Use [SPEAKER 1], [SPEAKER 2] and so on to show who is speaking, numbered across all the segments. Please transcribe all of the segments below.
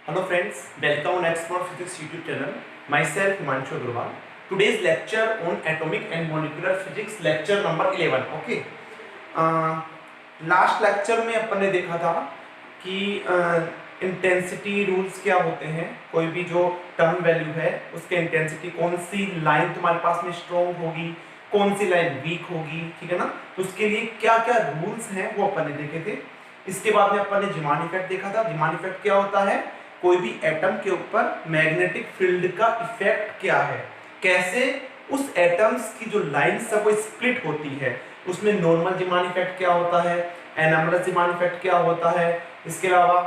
[SPEAKER 1] Hello friends, welcome on Expert Physics YouTube channel. Myself Himanshu Agrawal. Today's lecture on atomic and molecular physics, lecture number 11. Okay. Last lecture में अपन ने देखा था कि intensity rules क्या होते हैं। कोई भी जो टर्म वैल्यू है उसके इंटेंसिटी कौन सी लाइन तुम्हारे पास में स्ट्रॉन्ग होगी, कौन सी लाइन वीक होगी, ठीक है ना। तो उसके लिए क्या क्या रूल्स हैं वो अपन ने देखे थे। इसके बाद में अपन ने ज़ीमान इफेक्ट देखा था। ज़ीमान इफेक्ट क्या होता है, कोई भी एटम के ऊपर मैग्नेटिक फील्ड का इफेक्ट क्या है, कैसे उस एटम्स की जो लाइंस है वो स्प्लिट होती है, उसमें नॉर्मल ज़ीमान इफेक्ट क्या होता है, एनामलस ज़ीमान इफेक्ट क्या होता है, इसके अलावा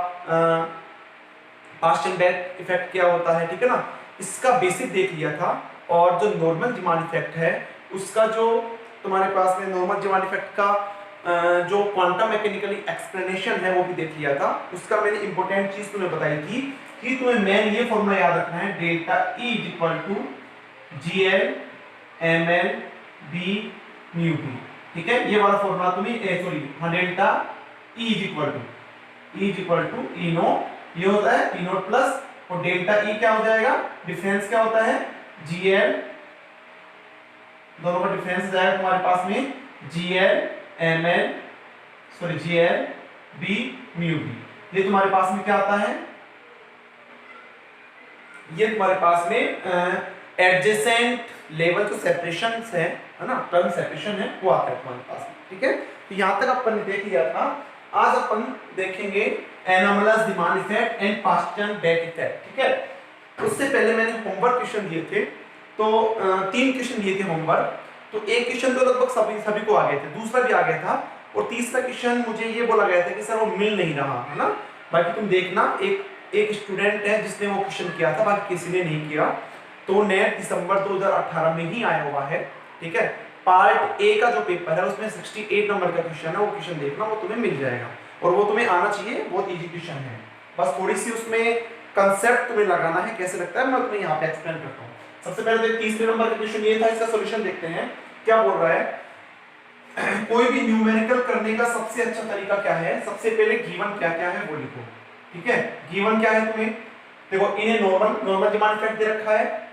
[SPEAKER 1] पास्ट एंड बैक इफेक्ट क्या होता है, ठीक है ना। इसका बेसिक देख लिया था। और जो नॉर्मल ज़ीमान इफेक्ट है उसका जो तुम्हारे पास में नॉर्मल ज़ीमान इफेक्ट का जो क्वांटम मैकेनिकली एक्सप्लेनेशन है वो भी देख लिया था। उसका मैंने इंपॉर्टेंट चीज तुम्हें बताई थी कि तुम्हें मेन ये फॉर्मूला याद रखना है, delta E is equal to GL ML B mu B, ठीक है। ये वाला फॉर्मूला तुम्हें delta E is equal to E no, ये होता है E नोट प्लस, और डेल्टा E क्या हो जाएगा, डिफरेंस क्या होता है GL, दोनों का डिफरेंस जाएगा तुम्हारे पास में GL B म्यू B। ये तुम्हारे पास में क्या आता है, ये तुम्हारे पास में एडजेसेंट लेवल जो सेपरेशन है ना, टर्म सेपरेशन है वो आता है तुम्हारे पास में, ठीक है। तो यहां तक अपन ने देख लिया था। आज अपन देखेंगे anomalous Zeeman effect and Paschen and back effect, ठीक है। उससे पहले मैंने होमवर्क क्वेश्चन दिए थे, तो 3 क्वेश्चन दिए थे होमवर्क। तो एक क्वेश्चन तो लगभग सभी को आ गए थे, दूसरा भी आ गया था, और तीसरा क्वेश्चन मुझे ये बोला गया था कि सर वो मिल नहीं रहा है ना। बाकी तुम देखना, एक स्टूडेंट है जिसने वो क्वेश्चन किया था, बाकी किसी ने नहीं किया। तो नेट दिसंबर 2018 में ही आया हुआ है, ठीक है। पार्ट ए का जो पेपर है उसमें 68 नंबर का क्वेश्चन है, वो क्वेश्चन देखना, वो तुम्हें मिल जाएगा और वो तुम्हें आना चाहिए। बहुत इजी क्वेश्चन है, बस थोड़ी सी उसमें कंसेप्ट तुम्हें लगाना है, कैसे लगता है मैं तुम्हें यहाँ पे एक्सप्लेन करता हूँ। सबसे पहले 30वें नंबर का क्वेश्चन ये था, इसका सॉल्यूशन देखते हैं। क्या बोल रहा है, कोई भी न्यूमेरिकल करने का सबसे अच्छा तरीका क्या है। सबसे पहले गिवन क्या क्या है वो लिखो, ठीक है। गिवन क्या है तुम्हें, देखो इन्हें नॉर्मल ज़ीमान इफेक्ट दे रखा है,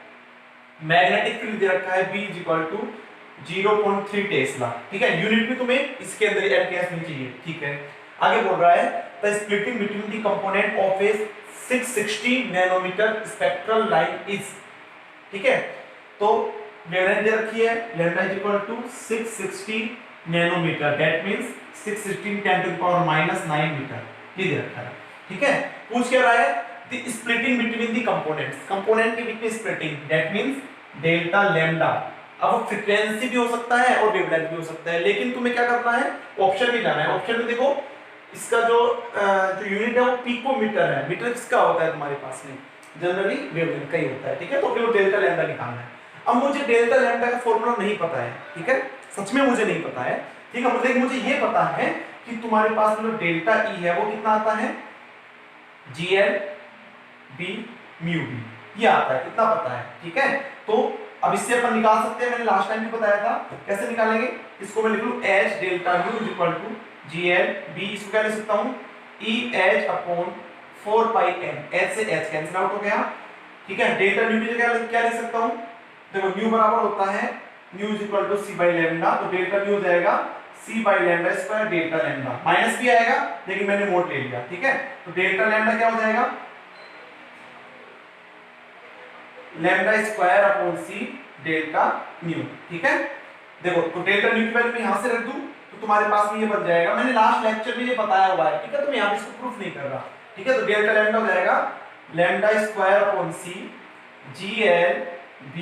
[SPEAKER 1] मैग्नेटिक फील्ड दे रखा है B = 0.3 टेस्ला, ठीक है। यूनिट भी तुम्हें इसके अंदर एमकेएस में चाहिए, ठीक है। आगे बोल रहा है the splitting between the component of a 660 nanometre spectral line is, ठीक है। तो वेवलेंथ दे रखी है, lambda = 660 nanometre, that means 616 10⁻⁹ metre, ये दे रखा है, ठीक है। पूछ क्या रहा है, the splitting between the components, component के बीच में splitting, that means delta lambda. अब फ्रीक्वेंसी भी हो सकता है और वेवलेंथ भी हो सकता है, लेकिन तुम्हें क्या करना है, ऑप्शन में जाना है। ऑप्शन में देखो इसका जो यूनिट है वो पिकोमीटर है। मीटर किसका होता है तुम्हारे पास में, जनरली वेवलेंथ का ही होता है, ठीक है। तो फिर डेल्टा लैम्डा निकालना है। अब मुझे डेल्टा लैम्डा का फॉर्मूला नहीं पता है, ठीक है, सच में मुझे नहीं पता है, ठीक है। मुझे ये पता है कि तुम्हारे पास में जो डेल्टा E है वो कितना आता है, GL B म्यू B, ये आता है, इतना पता है, ठीक है। तो अब इससे अपन निकाल सकते हैं, मैंने लास्ट टाइम भी बताया था कैसे निकालेंगे। इसको मैं लिख लूं H delta U = GL B, इसको क्या लिख सकता हूं EH/4πm, H से H कैंसिल आउट हो गया, ठीक है। डेल्टा म्यू की जगह क्या लिख सकता हूं, देखो म्यू बराबर होता है म्यू = C/λ, तो डेल्टा म्यू हो जाएगा C/λ² डेल्टा लैम्डा, माइनस भी आएगा लेकिन मैंने मोड ले लिया, ठीक है। तो डेल्टा लैम्डा क्या हो जाएगा, λ² डेल्टा म्यू, ठीक है। देखो तो डेल्टा म्यू की वैल्यू मैं यहां से रख दूं तो तुम्हारे पास में ये बन जाएगा, मैंने लास्ट लेक्चर में ये बताया हुआ है, ठीक है। तो मैं यहां इसको प्रूफ नहीं कर रहा, ठीक है। तो डेल्टा लैम्डा हो जाएगा λ² GL B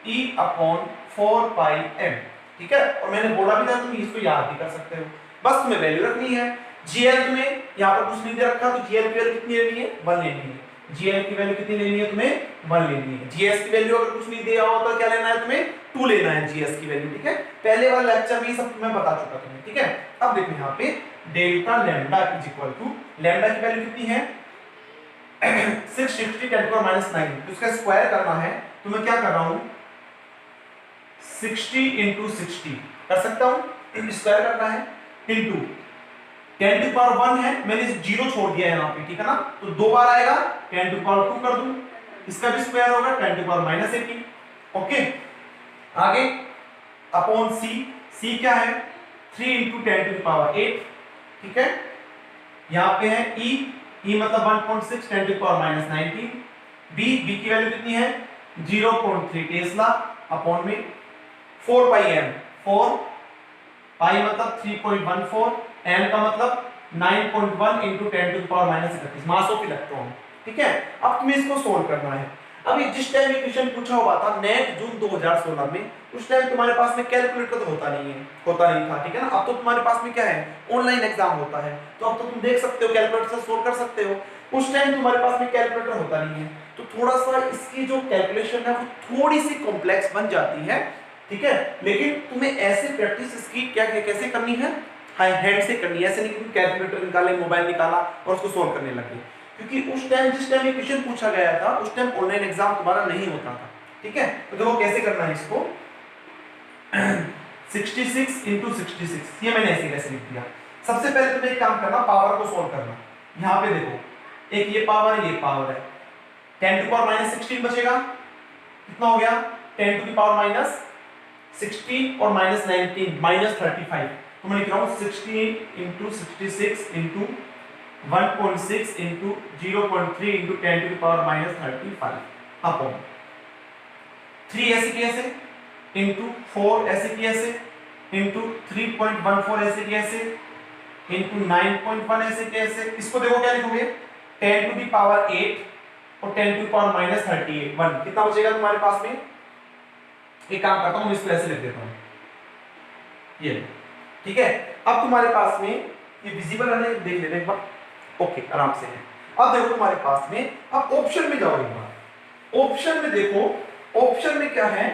[SPEAKER 1] E/4πm, ठीक है। और मैंने बोला भी था तुम इसको याद भी कर सकते हो, बस तुम्हें वैल्यू रखनी है। GL तुम्हें यहां पर कुछ नहीं दे रखा, तो GL की वैल्यू कितनी लेनी है, 1 लेनी है। GL की वैल्यू कितनी लेनी है तुम्हें, 1 लेनी है। GS की वैल्यू अगर कुछ नहीं दिया हो तो क्या लेना है तुम्हें, 2 लेना है GS की वैल्यू, ठीक है। पहले वाले लेक्चर में ये सब मैं बता चुका तुम्हें, ठीक है। अब देखो यहाँ पे डेल्टा लैम्डा = लैम्डा की वैल्यू कितनी है 660 10⁻⁹, तो इसका स्क्वायर करना है, तो मैं क्या कर रहा हूं 60 × 60 कर सकता हूं, स्क्वायर करना है, इंटू 10 टू पावर 1 है, मैंने 0 छोड़ दिया है यहाँ पे, ठीक है ना, तो 2 बार आएगा 10 टू पावर 2 कर दूं, इसका भी स्क्वायर होगा 10 टू पावर -18। ओके, आगे अपॉन सी क्या है 3 इंटू 10 टू पावर 8, ठीक है। यहाँ पे है ई मतलब 1.6 10 टू पावर -19, बी की वैल्यू कितनी है 0.3 टेस्ला अपॉन में 4 पाई एम, 4 पाई मतलब 3.14, एम का मतलब 9.1 into 10 to power -31 mass of electron, ठीक है। अब तुम्हें इसको सोल्व करना है। अभी जिस टाइम ये क्वेश्चन पूछा हुआ था नेट जून 2016 में, उस टाइम तुम्हारे पास में कैलकुलेटर तो होता नहीं था, ठीक है ना। अब तो तुम्हारे पास में क्या है ऑनलाइन एग्जाम होता है, तो अब तो तुम देख सकते हो कैलकुलेटर से सोल्व कर सकते हो। उस टाइम तुम्हारे पास में कैलकुलेटर होता नहीं है, तो थोड़ा सा इसकी जो कैलकुलेशन है वो थोड़ी सी कॉम्प्लेक्स बन जाती है, ठीक है। लेकिन तुम्हें ऐसे प्रैक्टिस इसकी क्या कैसे करनी है, हैंड से करनी है, ऐसे नहीं कि तुम कैलकुलेटर निकाले मोबाइल निकाला और उसको सोल्व करने लगे, क्योंकि उस टाइम जिस टाइम ये क्वेश्चन पूछा गया था उस टाइम ऑनलाइन एग्जाम तुम्हारा नहीं होता था, ठीक है। तो देखो कैसे करना है इसको 66 इंटू 66, ये मैंने ऐसे लिख दिया। सबसे पहले तुम्हें एक काम करना, पावर को सोल्व करना। यहाँ पे देखो एक ये पावर है 10 टू पावर -16 बचेगा, कितना हो गया 10 टू पावर -16 और -19 -35, तो मैं लिख रहा हूँ 16 into 66 into 1.6 into 0.3 into 10 to power -35 upon 3 ऐसे कैसे इंटू 4 ऐसे कैसे इंटू 3.14 ऐसे कैसे इंटू 9.1 ऐसे कैसे। इसको देखो क्या लिखोगे 10 टू दी पावर 8 और 10 टू पावर -38 1, कितना बचेगा तुम्हारे पास में। एक काम करता हूं इसको ऐसे लिख देता हूं, ये ठीक है। अब तुम्हारे पास में ये विजिबल है, देख लेते एक बार, ओके आराम से है। अब देखो तुम्हारे पास में, अब ऑप्शन में जाओ एक बार, ऑप्शन में देखो, ऑप्शन में क्या है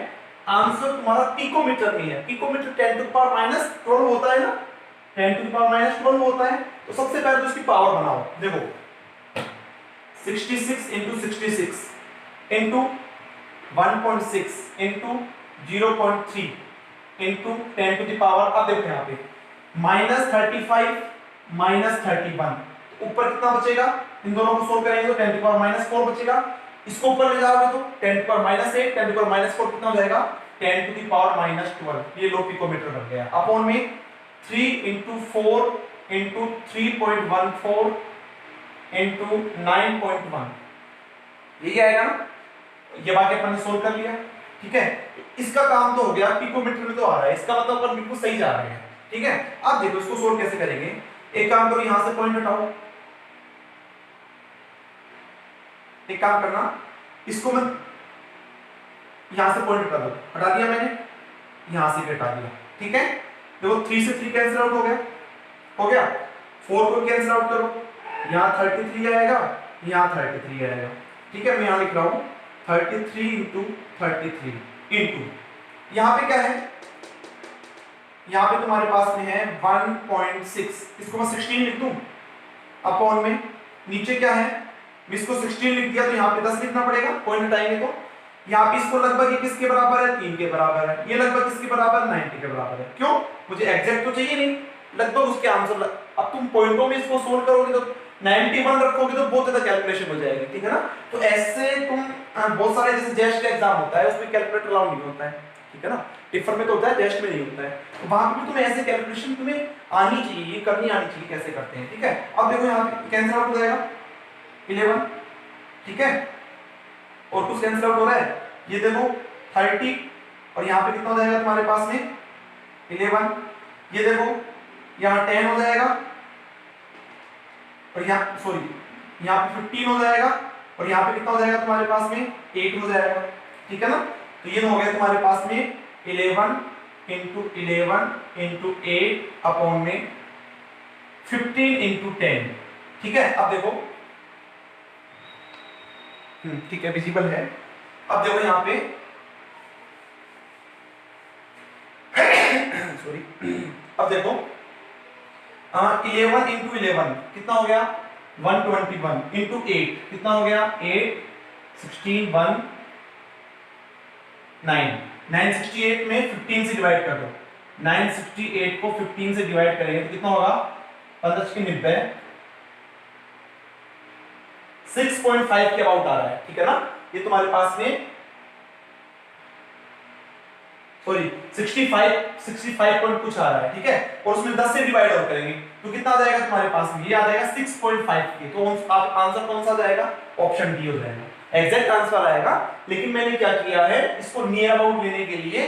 [SPEAKER 1] आंसर तुम्हारा पिकोमीटर में है। पिकोमीटर 10 टू पावर -12 होता है ना, 10 टू पावर -12 होता है। तो सबसे पहले तो इसकी पावर बनाओ, देखो 66 into 66 into 1.6 into 0.3 into 10 to the power, अब देखो यहाँ पे -35 -31, ऊपर कितना बचेगा, इन दोनों को सोल्व करेंगे तो 10 टू पावर -4 बचेगा। इसको ऊपर ले जाओगे तो 10 टू पावर -8 10 टू पावर -4 कितना हो जाएगा 10 टू द पावर -12, ये लो पिकोमीटर बन गया। अपॉन में 3 इंटू 4 इंटू 3.14 इंटू 9.1, ये आएगा ना, ये बाकी अपन ने सोल्व कर लिया, ठीक है। इसका काम तो हो गया, पिकोमीटर में तो आ रहा है, इसका मतलब अपन बिल्कुल सही जा रहे हैं, ठीक है। अब देखो इसको सोल्व कैसे करेंगे, एक काम करो यहां से पॉइंट हटाओ, एक काम करना इसको मैं यहां से पॉइंट हटा दो, हटा दिया मैंने, यहां से भी हटा दिया, ठीक है। देखो 3 से 3 कैंसिल आउट हो गया 4 को कैंसिल आउट करो, यहां 33 आएगा, यहां 33 आएगा, ठीक है। मैं यहां लिख रहा हूं 33 इंटू 33 इंटू, यहां पे क्या है, यहां पे तुम्हारे पास में है 1.6, इसको मैं 16 लिख दूं, अपॉन में नीचे क्या है, इसको 16 लिख दिया तो यहाँ पे 10 लिखना पड़ेगा, पॉइंट हटाएंगे तो यहाँ पे इसको लगभग ये किसके बराबर है 3 के बराबर है, ये लगभग किसके बराबर 90 के बराबर है। क्यों, मुझे एग्जैक्ट तो चाहिए नहीं, लगभग उसके आंसर अब तुम पॉइंटों में इसको सोल्व करोगे तो 91 रखोगे तो बहुत ज्यादा कैलकुलेशन हो जाएगी, ठीक है ना। तो ऐसे तुम बहुत सारे जैसे जेस्ट का एग्जाम होता है उसमें कैलकुलेटर अलाउ नहीं होता है, ठीक है ना, टिफर में तो होता है जेस्ट में नहीं होता है, तो वहां पे तुम्हें ऐसे कैलकुलेशन तुम्हें आनी चाहिए, करनी आनी चाहिए कैसे करते हैं, ठीक है। अब देखो यहाँ पे कैंसिल आउट हो जाएगा 11, ठीक है, और कुछ कैंसिल आउट हो रहा है, ये देखो 30 और यहाँ पे कितना हो जाएगा तुम्हारे पास में 11, ये देखो यहाँ 10 हो जाएगा और यहाँ सॉरी यहाँ पे 15 हो जाएगा और यहाँ पे कितना हो जाएगा तुम्हारे पास में 8 हो जाएगा, ठीक है ना। तो ये हो गया तुम्हारे पास में 11 इंटू 11 इंटू 8 अपॉन में 15 इंटू 10, ठीक है। अब देखो ठीक है विजिबल है। अब देखो यहाँ पे सॉरी, अब देखो 11 इंटू 11 कितना हो गया 121 इंटू 8 कितना हो गया 8 16 1 9 968 में 15 से डिवाइड कर दो, 968 को 15 से डिवाइड करेंगे तो कितना होगा 15 की 90 6.5 के अबाउट आ रहा है, ठीक है ना। ये तुम्हारे पास में सॉरी 65 पॉइंट कुछ आ रहा है, ठीक है। और उसमें 10 से डिवाइड और करेंगे तो कितना आ जाएगा तुम्हारे पास में, ये आ जाएगा 6.5 के। तो आंसर कौन सा जाएगा, ऑप्शन डी हो जाएगा, एग्जैक्ट आंसर आएगा। लेकिन मैंने क्या किया है, इसको नियर अबाउट लेने के लिए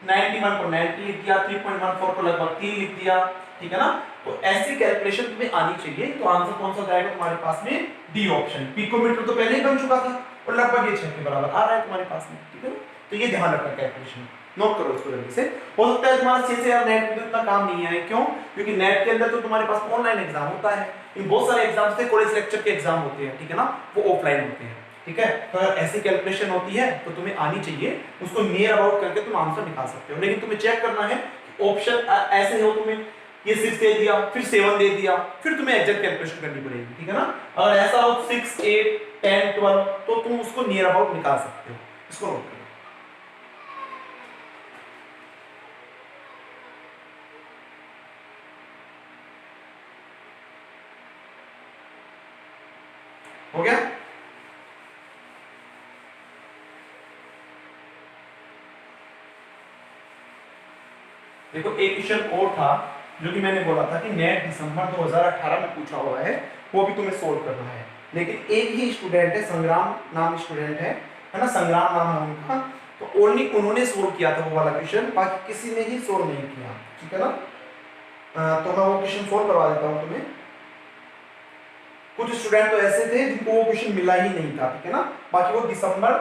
[SPEAKER 1] 91 को 90 लिख दिया, 3.14 को लगभग 3 लिख दिया, ठीक है ना। तो ऐसी कैलकुलेशन तुम्हें आनी चाहिए। तो आंसर कौन सा जाएगा तुम्हारे पास में, डी ऑप्शन। पिकोमीटर तो पहले ही बन चुका था और लगभग ये 6 के बराबर आ रहा है तुम्हारे पास में, ठीक है। तो ये ध्यान रखना कैलकुलेशन, नोट करो इसको जल्दी से। हो सकता है तुम्हारा 6 से यार नेट में इतना काम नहीं आए, क्यों, क्योंकि नेट के अंदर तो तुम्हारे पास ऑनलाइन एग्जाम होता है। इन बहुत सारे एग्जाम्स थे, कॉलेज लेक्चर के एग्जाम होते हैं, ठीक है ना, वो ऑफलाइन होते हैं, ठीक है। तो अगर ऐसी कैलकुलेशन होती है तो तुम्हें आनी चाहिए, उसको नियर अबाउट करके तुम आंसर निकाल सकते हो। लेकिन तुम्हें चेक करना है ऑप्शन ऐसे हो, तुम्हें ये 6 दे दिया, फिर 7 दे दिया, फिर तुम्हें एग्जैक्ट कैलकुलेशन करनी पड़ेगी, ठीक है ना। अगर ऐसा हो 6, 8, 10, 12 तो तुम उसको नियर अबाउट निकाल सकते हो। इसको नोट करो। हो गया। देखो एक क्वेश्चन और था जो कि मैंने बोला था कि नेट दिसंबर 2018 में पूछा हुआ है, वो भी तुम्हें सोल्व करना है। लेकिन एक ही स्टूडेंट है, संग्राम नाम स्टूडेंट है ना, संग्राम नाम है उनका। तो ओनली उन्होंने सोल्व किया था वो वाला क्वेश्चन, बाकी किसी ने ही सोल्व नहीं किया, ठीक है ना। तो मैं वो क्वेश्चन सोल्व करवा देता हूँ तुम्हें। कुछ स्टूडेंट तो ऐसे थे जिनको वो क्वेश्चन मिला ही नहीं था, ठीक है ना। बाकी वो दिसंबर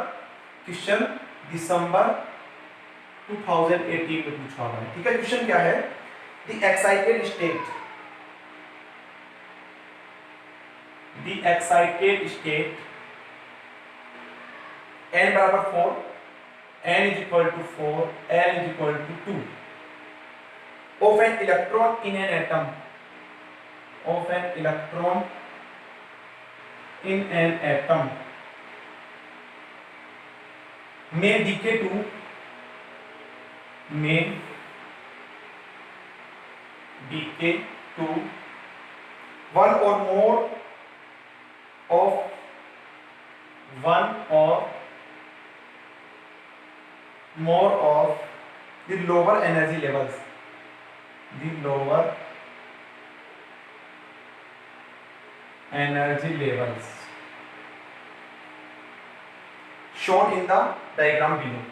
[SPEAKER 1] 2018 में पूछा हुआ है, ठीक है। क्वेश्चन क्या है, द एक्साइटेड स्टेट n बराबर 4, n is equal to 4, l is equal to 2 of an electron in an atom, of an electron in an atom may decay to one or more of the lower energy levels, shown in the diagram below.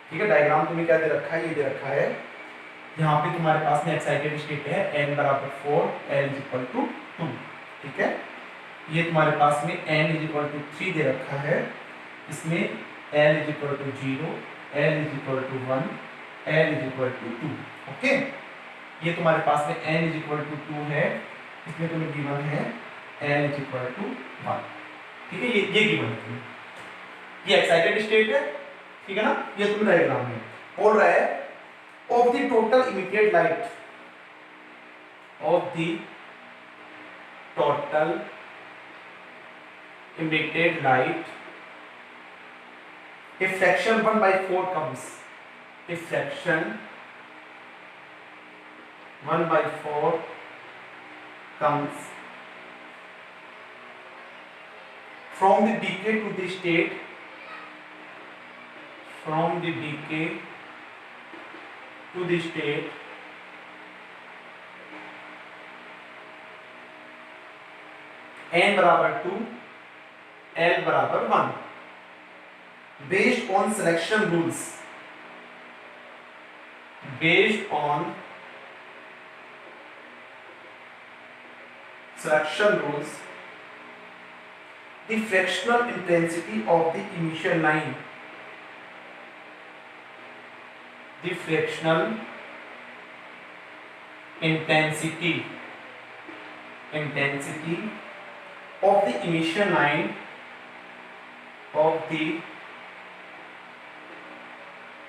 [SPEAKER 1] ठीक है। Diagram तुम्हें क्या दे रखा है, ये दे रखा है यहाँ पे तुम्हारे पास में एक्साइटेड स्टेट है, n बराबर 4, l is equal to 2, ठीक है। ये तुम्हारे पास में n is equal to 3 दे रखा है, इसमें l is equal to 0, l is equal to 1, l is equal to 2, okay. ये तुम्हारे पास में n is equal to 2 है, इसमें तुम्हें गिवन है l is equal to 1, ठीक है। ये गिवन है, ये एक्साइटेड स्टेट है, ठीक है ना। ये तुम्हें डायग्राम में बोल रहा है of the total emitted light, a fraction 1/4 comes, from the decay to the state, n बराबर 2, l बराबर 1, based on selection rules, the fractional intensity of the emission line, of the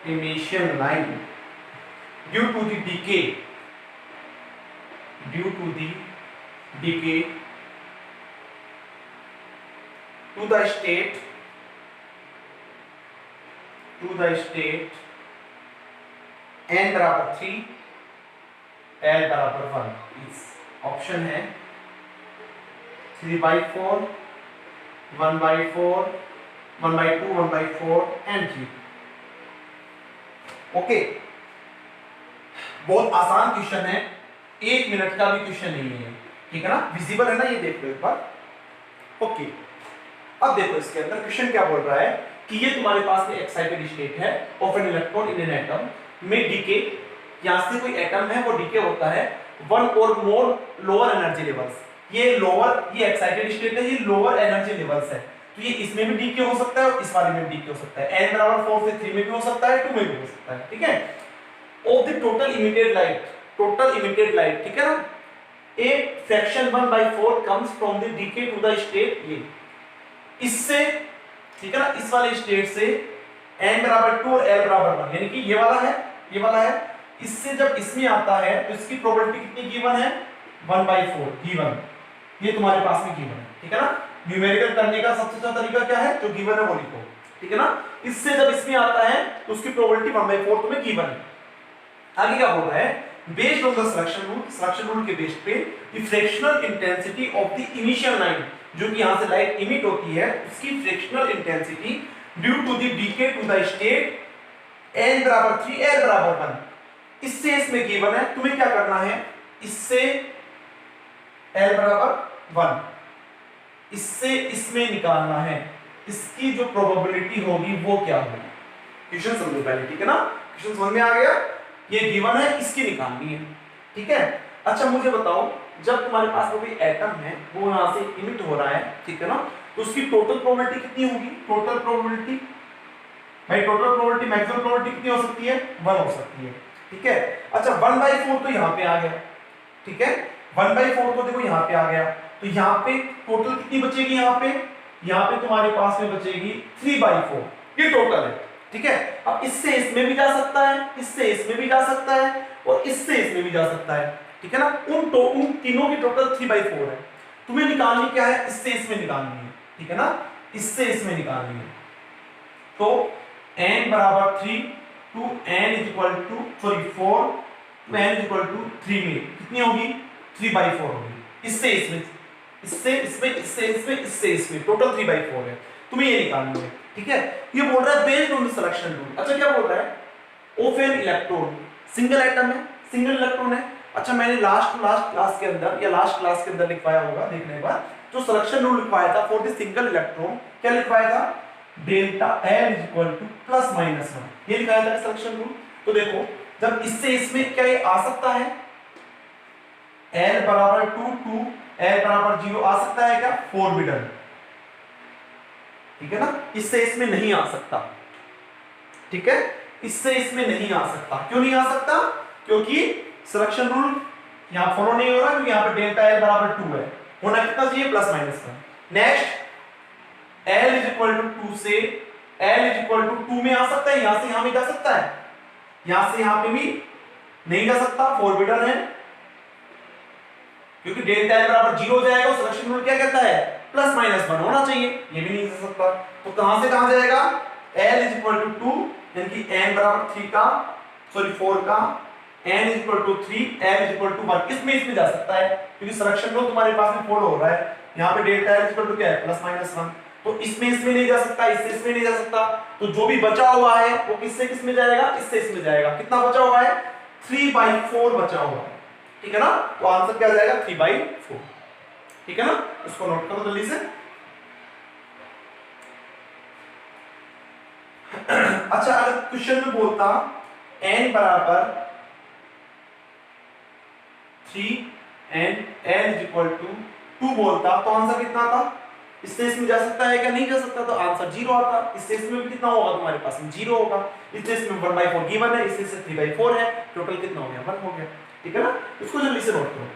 [SPEAKER 1] emission line due to the decay to the state to the state n बराबर 3 l बराबर 1 इस option है 3/4 1/4 1/2 1/4 and 3। Okay, बहुत आसान question है, 1 minute का भी question नहीं है, ठीक है ना। विजिबल है ना, ये देख लो एक बार। ओके, अब देखो इसके अंदर क्वेश्चन क्या बोल रहा है कि ये तुम्हारे पास में एक्साइटेड स्टेट है of an electron in an atom में डीके, यहां से कोई एटम है वो डीके होता है वन और मोर लोअर एनर्जी लेवल्स। ये लोअर, ये एक्साइटेड स्टेट है, ये लोअर एनर्जी लेवल्स है, तो ये इसमें भी डीके हो सकता है और इस वाले में भी डीके हो सकता है। n बराबर 4 से 3 में भी हो सकता है, 2 में भी हो सकता है, ठीक है। Of the total emitted light, total emitted light, ठीक है ना, a fraction 1/4 comes from the decay to the state ये, इससे, ठीक है ना, इस वाले स्टेट से n बराबर 2 और l बराबर 1, यानी कि ये वाला है, ये वाला है, इससे जब इसमें आता है तो इसकी प्रोबेबिलिटी कितनी गिवन है 1/4 गिवन, ये तुम्हारे पास में गिवन है, ठीक है ना। न्यूमेरिकल करने का सबसे अच्छा तरीका क्या है, जो गिवन है वो लिखो, ठीक है ना। इससे जब इसमें आता है तो उसकी प्रोबेबिलिटी 1/4 तुम्हें गिवन है। आगे क्या बोल रहा है, based on the selection rule के बेस पे the fractional intensity of the initial line, जो कि यहां से लाइट इमिट होती है, उसकी fractional intensity due to the decay to the state n बराबर 3 l बराबर 1, इससे इसमें गिवन है, तुम्हें क्या करना है, इससे l बराबर 1, इससे इसमें निकालना है, इसकी जो प्रोबेबिलिटी होगी वो क्या होगी। क्वेश्चन समझो पहले, ठीक है ना, क्वेश्चन समझ में आ गया, ये गिवन है, इसकी निकालनी है, ठीक है। अच्छा मुझे बताओ, जब तुम्हारे पास कोई एटम है वो यहां से इमिट हो रहा है, ठीक है ना, तो उसकी टोटल प्रोबेबिलिटी कितनी होगी, टोटल प्रोबेबिलिटी भाई, टोटल प्रोबेबिलिटी मैक्सिमम प्रोबेबिलिटी कितनी हो सकती है, 1 हो सकती है, ठीक है। अच्छा 1/4 तो यहाँ पे आ गया, ठीक है, 1/4 तो देखो यहाँ पे आ गया, तो यहाँ पे टोटल कितनी बचेगी, यहाँ पे तुम्हारे पास में बचेगी 3/4, ये टोटल है, ठीक है। अब इससे इसमें भी जा सकता है, इससे इसमें भी जा सकता है और इससे इसमें भी जा सकता है, ठीक है ना। उन तीनों की टोटल 3/4 है, तुम्हें निकालनी क्या है, इससे इसमें निकालनी है, ठीक है ना, इससे इसमें निकालनी है। तो n बराबर 3 to n equal to 4 to n equal to 3 में कितनी होगी, 3/4 होगी, इससे इसमें, इससे इसमें, इससे इसमें, इससे इसमें, टोटल 3/4 है, तुम्हें ये निकालनी है, ठीक है। ये बोल रहा है based on the selection rule. अच्छा क्या बोल रहा है, of an electron, single atom है, सिंगल इलेक्ट्रॉन है। अच्छा मैंने लास्ट क्लास के अंदर या लास्ट क्लास के अंदर लिखवाया होगा, देखने के बाद जो सिलेक्शन रूल लिखवाया था फॉर द सिंगल इलेक्ट्रॉन, क्या लिखवाया था, डेल्टा L इक्वल टू +-1, ये लिखाया था सिलेक्शन रूल। तो देखो जब इससे इसमें क्या ये आ सकता है, L बराबर 2 टू L बराबर 0 आ सकता है क्या, फॉरबिडन, ठीक है ना, इससे इसमें नहीं आ सकता, ठीक है, इससे इसमें नहीं आ सकता। क्यों नहीं आ सकता, क्योंकि सिलेक्शन रूल यहां फॉलो नहीं हो रहा, क्योंकि यहां पे डेल्टा L बराबर 2 है, होना कितना चाहिए, +-1। Next L is equal to 2 से L इज इक्वल टू 2 में आ सकता है, यहां से यहां में जा सकता है, यहां से यहां पे भी नहीं जा सकता, फॉरबिडन है, क्योंकि डेल्टा L बराबर 0 हो जाएगा। सिलेक्शन रूल क्या कहता है, +-1 होना चाहिए, ये भी नहीं जा सकता। तो कहां से कहां जाएगा, L इज इक्वल टू 2 यानी कि n बराबर 4 का n is equal to 3 L is equal to 1, इसमें जा सकता है, क्योंकि सिलेक्शन रूल तुम्हारे पास में फॉलो हो रहा है। यहाँ पे delta L is equal to क्या है, +-1, तो इसमें नहीं जा सकता, इसमें नहीं जा सकता, तो जो भी बचा हुआ है वो किससे किसमें जाएगा, इससे इसमें जाएगा। कितना बचा हुआ है, 3/4 बचा हुआ है, ठीक है ना। तो आंसर क्या जाएगा, 3/4, ठीक है ना, इसको नोट करो जल्दी से। अच्छा अगर क्वेश्चन में बोलता n बराबर 3 n इज इक्वल टू 2 बोलता, तो आंसर कितना आता, इससे इसमें जा सकता है क्या, नहीं जा सकता, तो आंसर 0 आता। इससे इसमें भी कितना होगा, तुम्हारे पास में 0 होगा, इससे इसमें 1/4 गिवन है, इससे 3/4 है, टोटल कितना हो गया, 1 हो गया, ठीक है ना। इसको जल्दी से नोट करो।